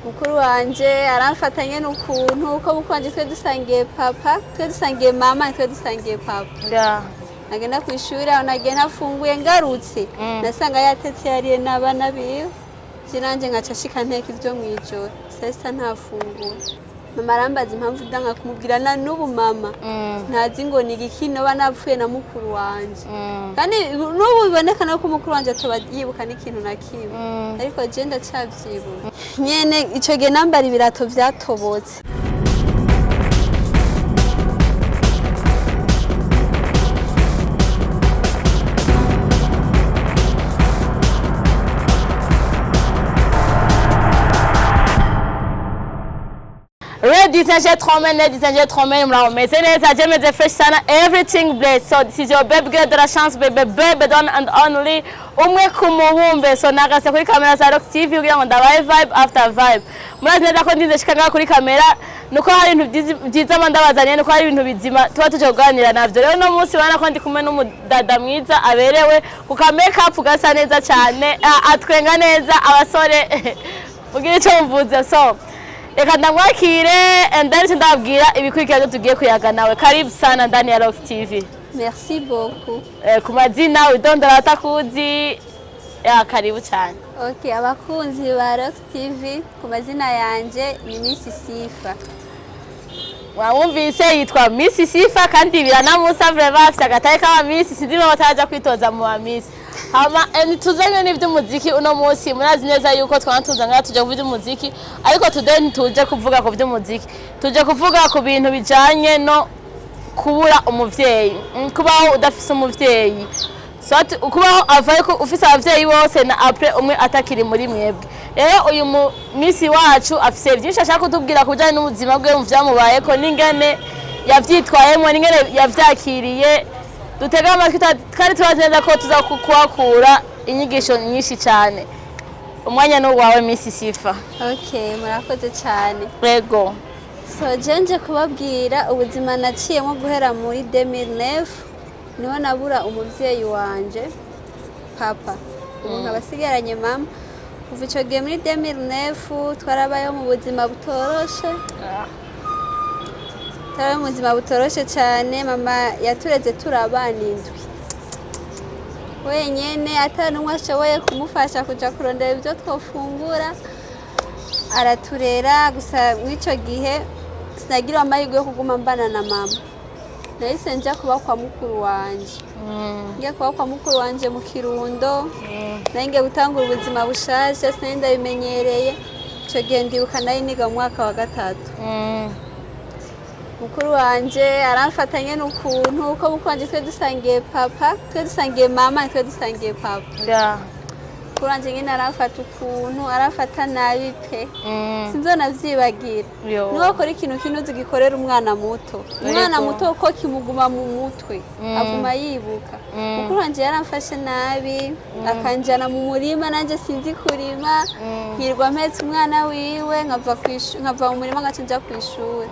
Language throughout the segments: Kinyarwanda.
mukuru wanje aramfatanye n'ukuntu uko mukwanje twe dusangiye papa twe dusangiye mama twe dusangiye papa nagenda ku ishuri aho nagiye ntafunguye ngarutse nasanga yatetse yariye n'abana biwe sinanje ngaca shika nteka ivyo mwijoro sesa ntafungura mama arambaza impamvu ndanga kumubwirana n'ubu mama ntazi ngo ni igikino banapfuye na mukuru wanje kandi n'ubu bibonekana ko mukuru wanje atoba yibuka n'ikintu na kimwe ariko je ndacavyibuka nyene ico gihe nambara ibirato vyatobotse Ladies and gentlemen, fresh sana, everything blessed. So this is your baby girl, de la chance, baby, the one and only. Umwe kumuwumbe, so nagase kuri kamera za Rock TV kugira ngo ndabaye vibe after vibe. Murazi neza ko ndize shikanga kuri kamera, nuko hari ibintu byiza mandabazaniye, nuko hari ibintu bizima tuba tuje kuganira navyo. Rero no munsi bana ko ndi kumwe n'umudada mwiza aberewe ku ka make up gasa neza cyane, atwenga neza abasore. Mugira icyo mvuze so. Reka ndamwakire ndari ndabwira ibikurikira tugiye kuyaga nawe. Karibu sana ndani ya Rock TV. Merci beaucoup. Ku mazina udondora atakuzi. Karibu cyane. Okay, abakunzi ba Rock TV ku mazina yanje ni Miss Sifa. Wumvise yitwa Miss Sifa kandi biranamusa vraiment afite agataye k'aba Miss sindimo bataja kwitoza mu ba Miss. Hama tuzanye n'ivy'umuziki uno munsi murazi neza yuko twanatuzanga tuje kuvuga umuziki ariko today tuje kuvuga ku vy'umuziki tuje kuvuga ku bintu bijanye no kubura umuvyeyi kubaho udafise umuvyeyi so kubaho avaye ko ufise abavyeyi bose na après umwe atakiri muri mwebwe rero uyu misi wacu afise byinshi ashaka kutubwira kujanye n'ubuzima bwe mu vyamubaye ko n'ingene yavyitwayemo n'ingene yavyakiriye dutega amatwi kandi tubazi neza ko tuza kukwakura inyigisho nyinshi cyane umwanya n'uwawe Miss Sifa. Okay, murakoze cyane. Yego. So jenje kubabwira ubuzima naciyemo guhera muri 2009 niho nabura umuvyeyi wanje papa. Nkaba sigaranye mama. Kuva ico gihe muri 2009 twarabayeho mu buzima butoroshe. Tara mu buzima butoroshe cyane mama yatureze turabana indwi wenyene atanumwe ashoboye kumufasha kuja kurondera ibyo twofungura araturera gusa mwico gihe sinagira amahirwe yo kuguma mbana na mama nahise nja kuba kwa mukuru wanje ngiye kuba kwa mukuru wanje mu Kirundo nange gutangura ubuzima bushaje sinenda bimenyereye ico gihe ndibuka nayo niga mu mwaka wa gatatu mukuru wanje aramfatanye n'ukuntu uko mukwanje twe dusangiye papa twe dusangiye mama twe dusangiye papa mukuru wanje nyine aramfata ukuntu arafata nabi pe sinzona vyibagira niho akora ikintu kinuzi gikorera umwana muto uko kimuguma mu mutwe aguma yibuka mukuru wanje yaramfashe nabi akanjana mu murima nanje sinzi kurima hirwa mpetse umwana wiwe nkava mu murima ngacinja kw'ishuri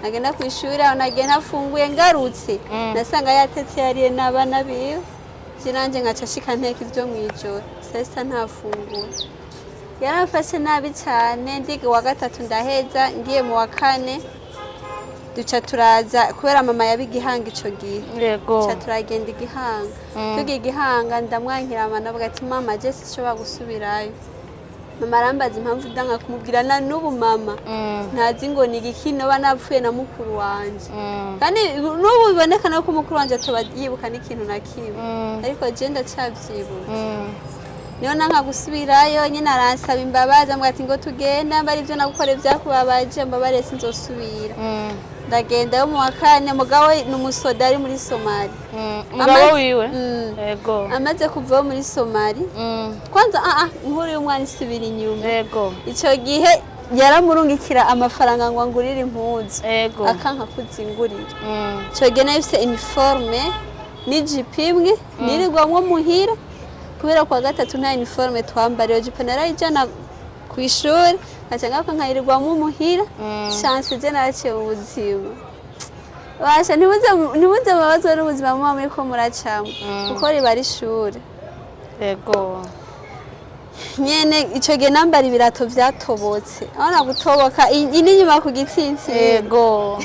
nagenda ku ishuri aho nagiye ntafunguye ngarutse nasanga yatetse yariye n'abana biwe sinanje ngaca shika nteka ivyo mwijoro sesa ntafungura yaramfashe nabi cyane ndiga wa gatatu ndaheza ngiye mu wa kane duca turaza kubera mama yabigihanga ico gihe duca turagenda igihanga tugiye igihanga ndamwankira mama navuga ati mama je sinshobora gusubirayo mama arambaza impamvu ndanga kumubwirana n'ubu mama ntazi ngo ni igikino banapfuye na mukuru wanje kandi n'ubu bibonekana ko mukuru wanje atoba yibuka n'ikintu na kimwe ariko je ndacavyibuka niyo nanka gusubirayo nyine aransaba imbabazi ambwira ati ngo tugenda mbari ivyo nagukore vyakubabaje mbabare sinzosubira ndagenda yo mu wa kane mugabo ni umusoda ari muri Somali mugabo wiwe yego amaze kuva muri Somali kwanza inkuru y'umwana isubira inyuma yego ico gihe yaramurungikira amafaranga ngo angurire impuzu akanka kuzingurira ico gihe nafise uniforme n'ijipo imwe nirirwamwo muhira kubera kwa gatatu nta uniforme twambariye jipo narayijana ku ishuri nkacanga ko nkayirirwamwo muhira chance je naraciye ubuzima basha ntibuze babazo n'ubuzima muba muri ko muracamo kuko riba ari ishuri yego nyene ico gihe nambara ibirato vyatobotse abona gutoboka inyuma ku gitsitsi yego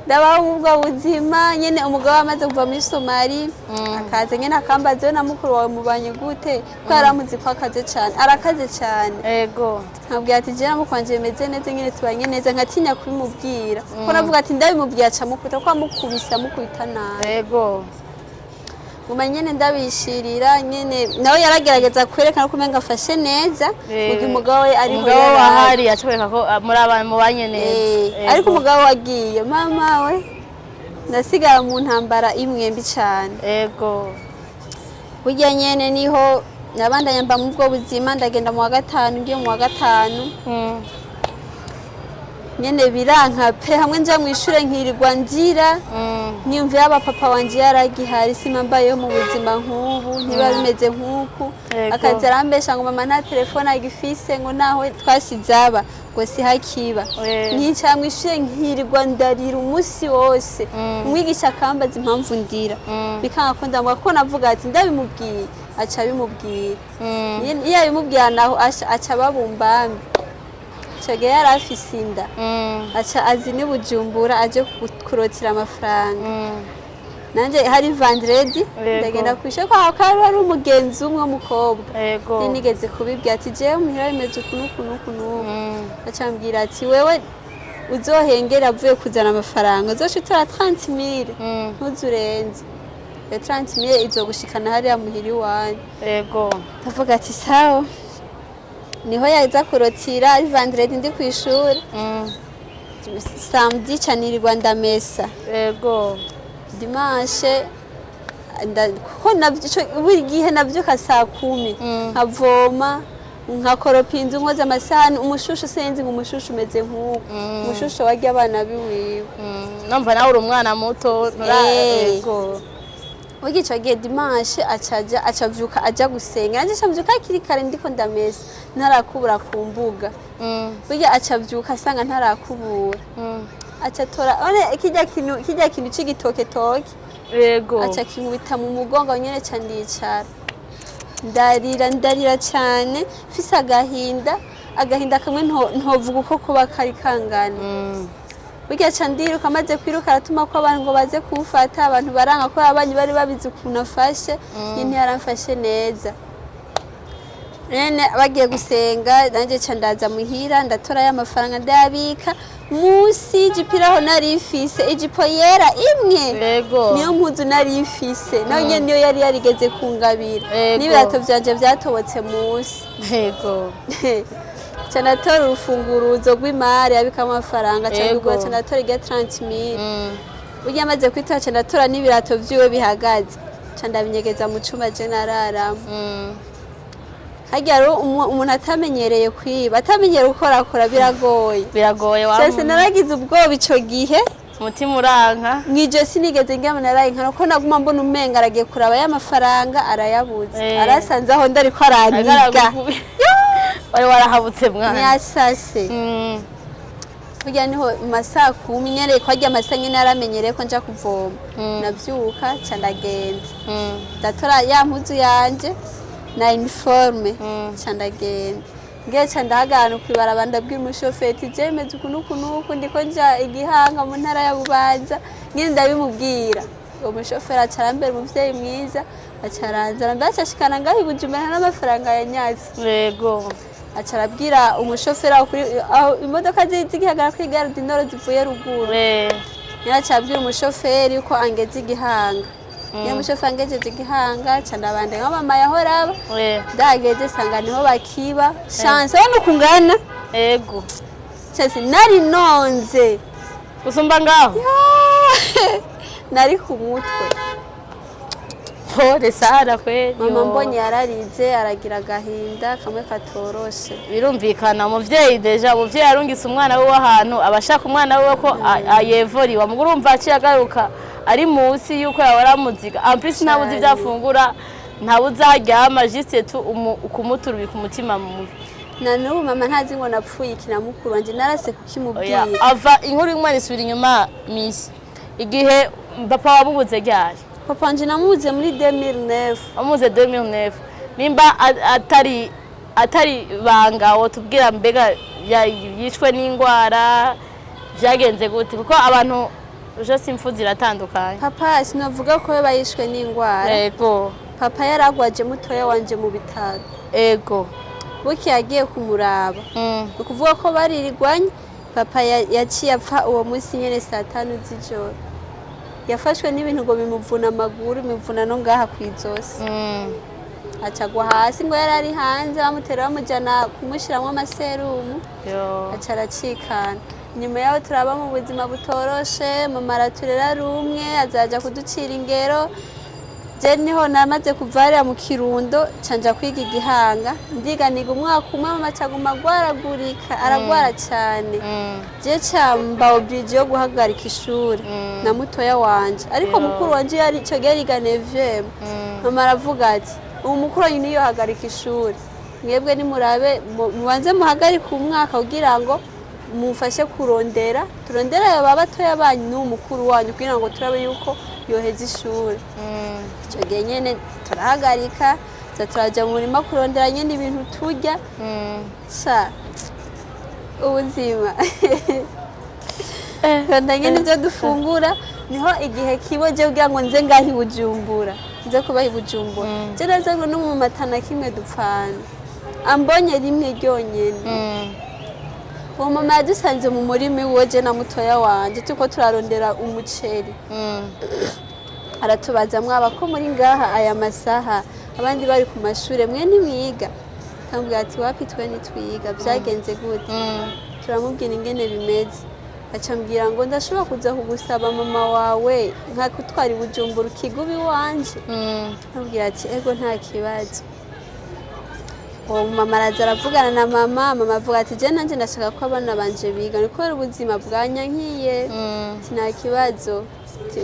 ndabaho ubwo buzima nyene umugabo amaze kuva muri Somali akaze nyene akambaze na mukuru wawe mubanye gute ko yaramuzi ko akaze cyane arakaze cyane yego nkabwira ati je namukwanje meze neza nyene tubanye neza nkatinya kubimubwira ko navuga ati ndabimubwira aca mukuta ko amukubisa mukubita nabi yego nguma nyene ndabishirira nyene nawe yaragerageza kwerekana ko umenga afashe neza mugihe umugabo we ari umugabo wahari yacobeka ko muri abantu mubanye neza ariko umugabo wagiye mama we ndasigara mu ntambara imwe mbi cyane yego burya nyene niho nabandanya mba mu bwo buzima ndagenda mu wa gatanu ngiye mu wa gatanu nyene biranka pe hamwe nja mu ishure nkirirwa ndira nyumva yaba papa wanje yaragihari simambayeho mu buzima nk'ubu ntiba bimeze nk'uku akaza arambesha ngo mama nta telefone agifise ngo naho twasizaba ngo si hakiba nica mu ishure nkirirwa ndarira umunsi wose umwigisha akambaza impamvu ndira bikanga ko ndamuga ko navuga ati ndabimubwiye aca bimubwira iyo abimubwira naho aca babumbambi Chage yari afise inda aca azi ni Bujumbura aje kurotira amafaranga nanje hari vendredi ndagenda kwishe kwa ari umugenzi umwe w'umukobwa nigeze kubibwira ati je muhira bimeze kunukunukunuku acambwira ati wewe uzohengera avuye kuzana amafaranga uzoshitara 30,000 ntuzurenze ya 30,000 izogushikana hariya muhiri wanje yego ndavuga ati sawa niho yaza kurotira ari vendredi ndi kwishuri samedi canirirwa ndamesa yego dimanche ko navyo buri gihe navyuka saa 10 nkavoma nkakoropa inzu nkoze amasahani umushushu senzi ngo umushushu umeze nk'uko umushushu warya abana biwiwe numva nawe uri umwana muto yego Ugicho gihe dimanche acavyuka aja gusenga nanje camvyuka kiri kare ndiko ndamesa ntarakubura ku mbuga burya acavyuka asanga ntarakubura acatora one kijya kintu c'igitoke toke yego aca kimubita mu mugongo nyene ca ndicara ndarira cyane fise agahinda kamwe ntovuga uko kuba kari kangana Burya candiruka amaze kwiruka aratuma ko abantu ngo baze kumfata abantu baranga ko abanyi bari babizi ukuntu afashe nyine yaramfashe neza nene bagiye gusenga nanje candaza muhira ndatora y'amafaranga ndabika musi jipiraho narifise ijipo yera imwe niyo mpuzu narifise nayo nyene niyo yari yarigeze kungabira n'ibirato vyanje vyatobotse musi yego Chanatora urufunguruzo rw'imari abika amafaranga cyangwa chanatora iga 30,000 Burya amaze kwita chanatora n'ibirato vyiwe bihagaze candabinyegeza mu cuma je nararamo Hajya umuntu atamenyereye kwiba atamenyereye ukora biragoye wamwe naragize ubwoba ico gihe umutima uranka mwije sinigeze ngira narayinkana ko naguma mbona umenga aragiye kuraba y'amafaranga arayabuze arasanze aho ndari ko araniga wari warahabutse mwana yasase burya niho masaa 10 nyereye ko ajya masaa nyine aramenyereye ko nja kuvoma navyuka candagenda ndatora ya mpuzu yanje na uniforme candagenda ngiye candahagana kwibaraba ndabwira umushoferi jemeze ukunukunuku ndiko nja igihanga mu ntara ya Bubanza nyine ndabimubwira uwo mushoferi acarambera umuvyeyi mwiza acaranza ndacashikana ngaho Bujumbura n'amafaranga yanyazi yego acarabwira umushoferi aho imodoka zigihagara kuri gare du Nord zivuye ruguru yaracabwira umushoferi ko angeze igihanga ya mushoferi angejeje igihanga candabande nka mama yahoraba ndageze sanga niho bakiba chance wano kungana yego chance nari nonze usumba ngaho nari ku mutwe pole sana kweli mama mbonye yararize aragira gahinda kamwe katoroshe birumvikana umuvyeyi deja umuvyeyi arungise umwana we w'ahantu abashaka umwana we ko ayevori wa mugurumva aciyagaruka ari musi yuko yawara muzika ampisi ntabuzi byafungura ntabuzaryama juste tu ukumuturubika umutima mubi na n'ubu mama ntazi ngo napfuye ikina mukuru wanje narase kukimubwira ava inkuru y'umwana isubira inyuma misi igihe papa wabubuze ryari Papa wanje namuze muri 2009 amuze 2009 nimba atari banga wotubwira mbega yishwe n'ingwara byagenze gute kuko abantu uje simfu ziratandukanye. Papa sinavuga ko bayishwe n'ingwara. Yego. Papa yaragwaje mutoya wanje mu bitaro. Yego. Buki yagiye kumuraba. Ukuvuga ko baririrwanye papa yaciye apfa uwo munsi nyene saa 5 z'ijoro. Yafashwe n'ibintu ngo bimuvuna amaguru, bimuvuna no ngaha kwizosi. Acagwa hasi ngo yarari hanze bamutera bamujana kumushiramwe amaserumu. Acaracikana. Nyuma yaho turaba mu buzima butoroshe, mama araturera rumwe azaja kuducira ingero. Je niho namaze kuvarira mu Kirundo canja kwiga igihanga ndiganiga umwaka umwe mama caguma gwaragurika aragwara cyane. Je camba oblige yo guhagarika ishuri na mutoya wanje ariko mukuru wanje yari cyo geriga 9e. Mama aravuga ati ubu mukuru nyine yo hagarika ishuri mwebwe nimurabe mubanze muhagarika umwaka kugira ngo mufashe turondera yo babatoya banyu n'umukuru wanyu kugira ngo turabe yuko yoheza ishuri. Icyo gihe nyene turahagarika turaja mu murima kurondera nyene ibintu turya. Sha ubuzima kandi nyene byo dufungura niho igihe kiboje kugira ngo nze ngahi Bujumbura nze kubahi Bujumbura. Je naza ngo no mu matana kimwe dupfana ambonye rimwe ryonyene. Uwo mama yadusanze mu murima woje na mutoya wanje tuko turarondera umuceri. Aratubaza mwaba ko muri ngaha aya masaha abandi bari ku mashure mwe ntimwiga. Tambwira ati wapi twe nitwiga byagenze gute. Turamubwira ingene bimeze. Acambwira ngo ndashobora kuza kugusaba mama wawe nka kutwari Bujumbura ukigubi wanje. Tambwira ati ego nta kibazo. Mama araza aravugana na mama avuga ati je nanje ndashaka ko abana banje biga niko ubuzima bwanyankiye. Nta kibazo.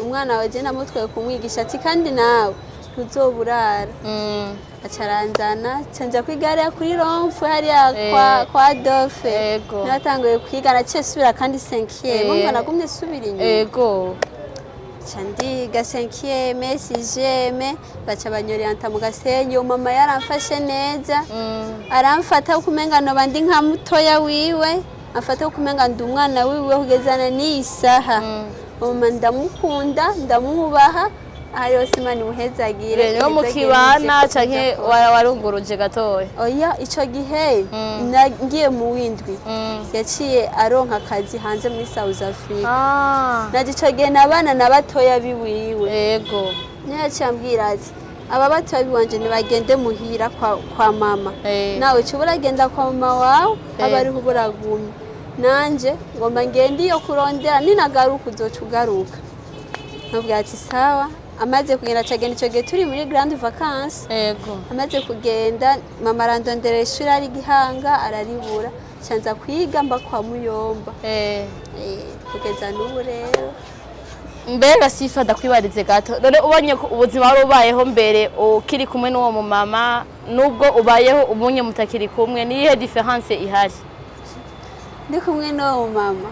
Umwana wawe je namutwaye kumwigisha ati kandi nawe ntuzoburara. Acaranzana canja kwigara kuri romfu hari kwa Dofe. Natanguye kwiga nacesubira kandi 5e mumva nagumye subira inyuma. Yego. Chandiga 5e 6e baca banyorienta mu Gasenyi. Mama yaramfashe neza. Aramfata ukumenga no bandi nka mutoya wiwe. Afata ukumenga ndi umwana wiwe kugezana n'isaha. Mama ndamukunda ndamubaha ayo simani muhezagire rero mukibana canke warunguruje gatoya. Oya ico gihe ngiye mu windwi yaciye aronka akazi hanze muri South Africa. Naje ico gihe nabana nabatoya biwiwe. Yego ntiyacambwira ati aba batoya biwanje nibagende muhira kwa mama. Nawe cubura genda kwa mama wawe abari huburagumye. Nanje ngomba ngende iyo kurondera ninagaruka uzocugaruka. Nabwira ati sawa. Amaze kugenda cagenda ico gihe turi muri grande vacances. Yego. Amaze kugenda mama arandondera ishuri ari Gihanga araribura. Canza kwiga mba kwa Muyomba. Kugeza n'ubu rero. Mbega Sifa ndakwibarize gato. None ubonye ubuzima wari ubayeho mbere ukiri kumwe n'uwo mu mama nubwo ubayeho ubunye mutakiri kumwe niye difference ihari? Ndi kumwe n'uwo mama.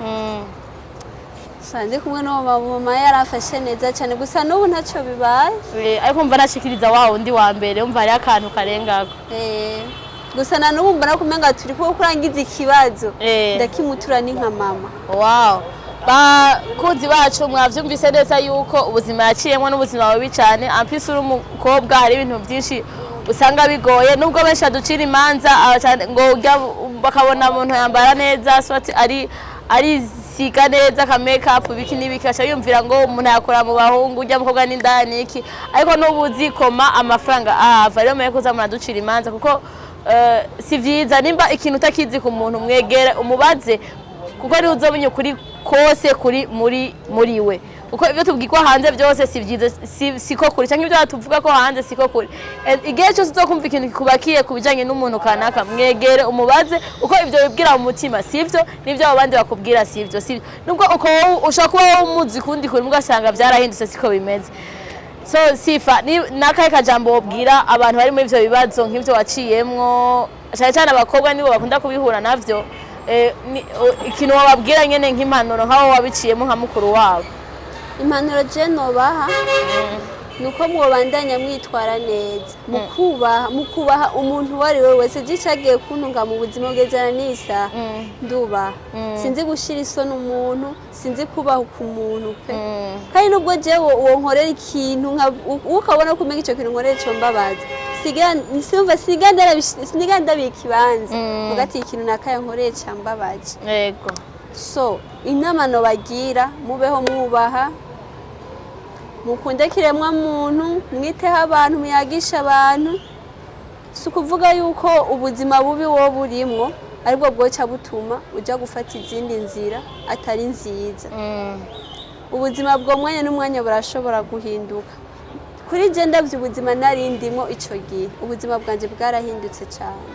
Ndi kumwe n'uwo mama yarafashe neza cyane gusa n'ubu ntacyo bibaye. Ariko mva nashikiriza wawo ndi wa mbere umva ari akantu karengako. Gusa na n'ubu mbona kumenga turi ko kurangiza ikibazo ndakimutura ni nka mama. Wow. Bakunzi bacu mwavyumvise neza yuko ubuzima yaciyemo n'ubuzima bubi cyane. Ampisi uri umukobwa hari ibintu byinshi usanga bigoye nubwo benshi aducira imanza ngo bakabona umuntu yambara neza swati ari siga neza ka makeup biki nibikasha yumvira ngo umuntu yakora mu bahungu ujya mukobwa n'indani iki ariko nubuzi koma amafaranga ava rero meye kuza muraducira imanza kuko si vyiza nimba ikintu utakizi ku muntu mwegere umubaze kuko ari uzobunye kuri kose kuri muri we uko ibyo tubwikwa hanze byose si vyiza siko kuri cyangwa ibyo tuvuga ko hanze siko kuri igihe cyose uzokumva ikintu kikubakiye kubijanye n'umuntu kanaka mwegere umubaze uko ibyo bibwira mu mutima sivyo nibyo abandi bakubwira sivyo nubwo uko ushaka kuba umuzi kundi kuri mugasanga byarahindutse siko bimeze. So Sifa ni nakaye kajambo wobwira abantu bari muri ivyo bibazo nk'ivyo waciyemwo cyane cyane abakobwa nibo bakunda kubihura navyo ikintu wababwira nyene nk'impanuro nkaho wabiciyemo nka mukuru wabo? Impanuro je nobaha nuko mwobandanya mwitwara neza mukubaha umuntu uwo ari we wese gicagiye kuntunga mu buzima bwezana nisa ndubaha sinzi gushira isoni umuntu sinzi kubaha ku muntu pe kandi nubwo jewe uwo nkorera ikintu ukabona ko umenga ico kintu nkorera cyo mbabaza siniga ndabika ikibanza ugati ikintu nakaye nkoreye cyambabaje yego so inama no bagira mubeho mwubaha mukunde kiremwa muntu mwiteho abantu muyagisha abantu si ukuvuga yuko ubuzima bubi wo burimwo aribwo bwoca butuma ujya gufata izindi nzira atari nziza ubuzima bwo mwanya n'umwanya burashobora guhinduka kuri je ndavye ubuzima narindimwo ico gihe ubuzima bwanje bwarahindutse cyane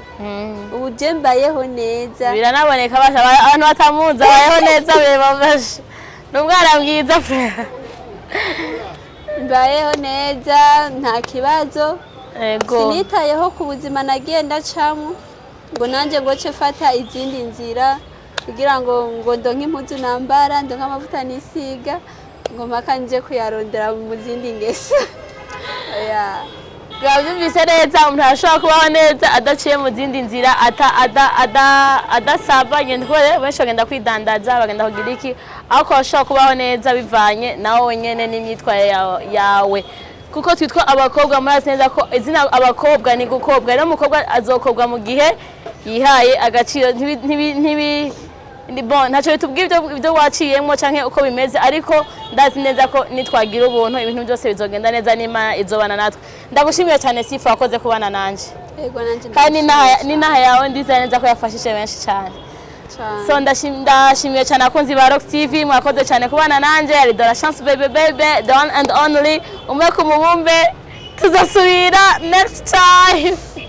ubu je mbayeho neza biranaboneka abantu batamuza bayeho neza bebafashe n'ubwara bwiza frère mbayeho neza nta kibazo sinitayeho ku buzima nagenda camwe ngo nanje ngo ce fata izindi nzira kugira ngo ndonke impuzu nambara ndonke amavuta nisiga ngo mpaka nje kuyarondera mu zindi ngeso Byumvise neza umuntu ashobora kubaho neza adaciye mu zindi nzira adasabanye ndikore benshi bagenda kwidandaza bagenda kugira iki ariko ashobora kubaho neza bivanye nawe nyene n'imyitwaye yawe kuko twitwa abakobwa murazi neza ko izina abakobwa ni gukobwa rero umukobwa azokobwa mu gihe yihaye agaciro bon ntacyo bitubwiye ibyo waciyemo canke uko bimeze ariko ndazi neza ko nitwagira ubuntu ibintu byose bizogenda neza n'Imana izobana natwe ndagushimiye cyane Sifa wakoze kubana nanje yego nanje kandi n'inaha yawe ndiza neza ko yafashije benshi cyane so ndashimiye cyane akunzi ba Rock TV mwakoze cyane kubana nanje ari Dora Chance baby the one and only umwe ku mubumbe tuzasubira next time